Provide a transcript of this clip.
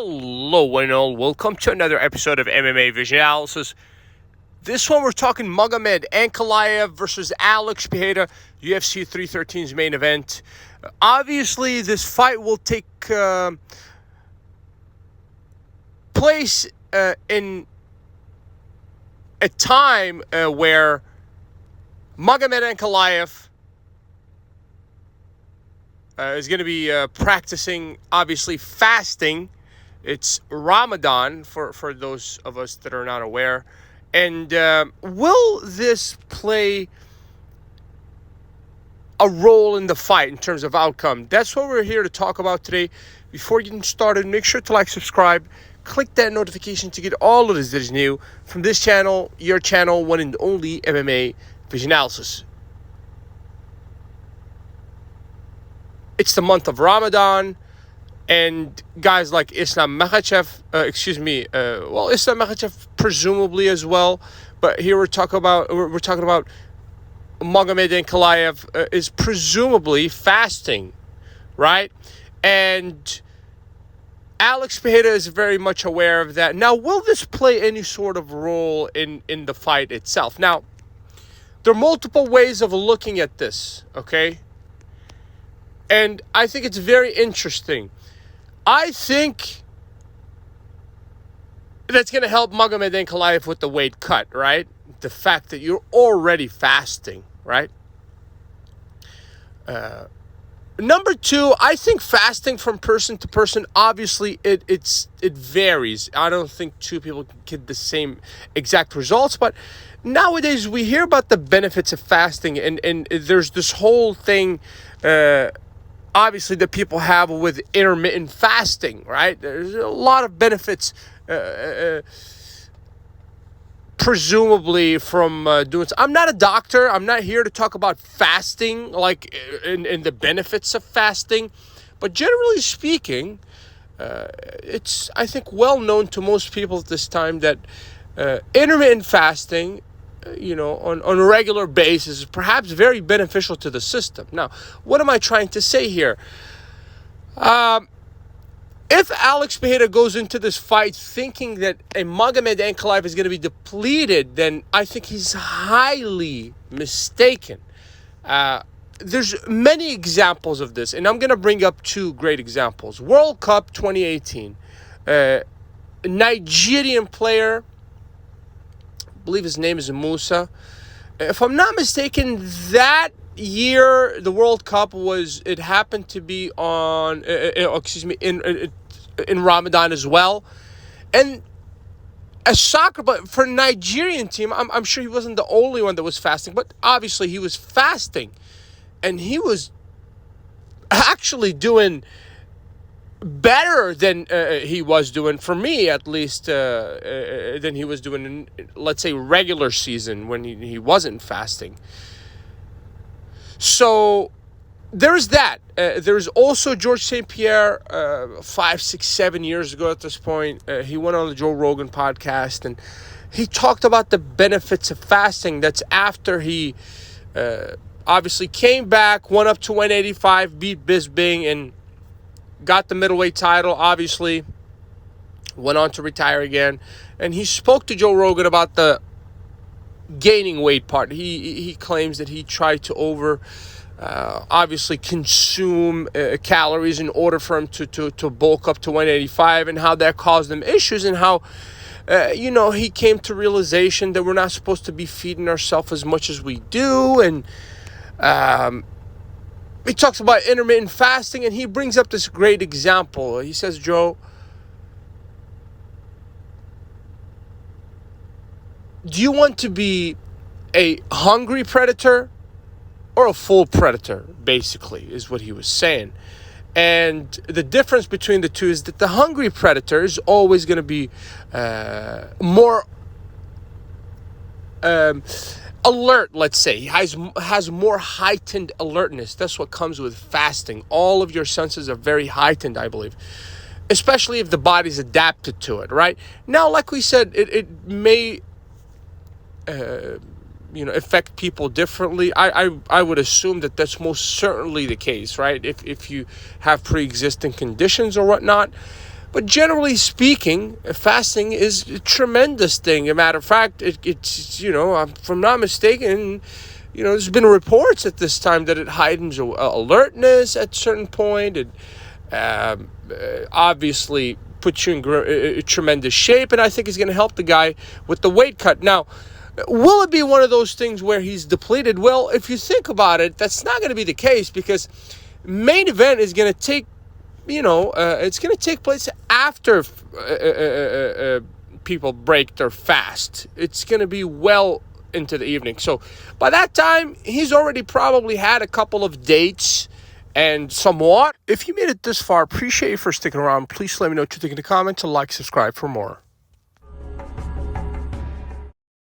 Hello, one and all. Welcome to another episode of MMA Vision Analysis. This one, we're talking Magomed Ankalaev versus Alex Pereira, UFC 313's main event. Obviously, this fight will take place in a time where Magomed Ankalaev is going to be practicing, obviously, fasting. It's Ramadan, for those of us that are not aware. And will this play a role in the fight in terms of outcome? That's what we're here to talk about today. Before getting started, make sure to like, subscribe, click that notification to get all of this that is new from this channel, your channel, one and only MMA Vision Analysis. It's the month of Ramadan, and guys like Islam Makhachev, Islam Makhachev presumably as well, but here we're talking about Magomed Ankalaev is presumably fasting, right? And Alex Pereira is very much aware of that. Now, will this play any sort of role in the fight itself? Now, there are multiple ways of looking at this, okay? And I think it's very interesting. I think that's going to help Magomed Ankalaev with the weight cut, right? The fact that you're already fasting, right? Number two, I think fasting from person to person, obviously, it varies. I don't think two people can get the same exact results, but nowadays we hear about the benefits of fasting, and there's this whole thing, obviously, that people have with intermittent fasting, right? There's a lot of benefits, presumably, from doing so. I'm not a doctor. I'm not here to talk about fasting, like, in the benefits of fasting. But generally speaking, it's, I think, well known to most people at this time that intermittent fasting, on a regular basis is perhaps very beneficial to the system. Now, what am I trying to say here? If Alex Pereira goes into this fight thinking that a Magomed Ankalaev is going to be depleted, then I think he's highly mistaken. There's many examples of this, and I'm going to bring up two great examples. World Cup 2018. Nigerian player, I believe his name is Musa. If I'm not mistaken, that year the World Cup happened to be on, in Ramadan as well. And but for a Nigerian team, I'm sure he wasn't the only one that was fasting, but obviously he was fasting. And he was actually doing better than he was doing, for me at least, than he was doing in, let's say, regular season when he wasn't fasting. So there's that. There's also George St. Pierre, 5, 6, 7 years ago at this point. He went on the Joe Rogan podcast, and he talked about the benefits of fasting. That's after he obviously came back, went up to 185, beat Bisping, and got the middleweight title, obviously, went on to retire again. And he spoke to Joe Rogan about the gaining weight part. He claims that he tried to obviously consume calories in order for him to bulk up to 185, and how that caused him issues, and how, he came to realization that we're not supposed to be feeding ourselves as much as we do. And he talks about intermittent fasting, and he brings up this great example. He says, Joe, do you want to be a hungry predator or a full predator, basically, is what he was saying. And the difference between the two is that the hungry predator is always going to be more alert, let's say. He has more heightened alertness. That's what comes with fasting. All of your senses are very heightened, I believe, especially if the body's adapted to it, right? Now, like we said, it may affect people differently. I would assume that that's most certainly the case, right? If you have pre-existing conditions or whatnot. But generally speaking, fasting is a tremendous thing. As a matter of fact, it's, if I'm not mistaken, there's been reports at this time that it heightens alertness at a certain point. It obviously puts you in tremendous shape, and I think it's going to help the guy with the weight cut. Now, will it be one of those things where he's depleted? Well, if you think about it, that's not going to be the case, because main event is going to take, it's going to take place after people break their fast. It's going to be well into the evening. So by that time, he's already probably had a couple of dates and some water. If you made it this far, appreciate you for sticking around. Please let me know what you think in the comments and subscribe for more.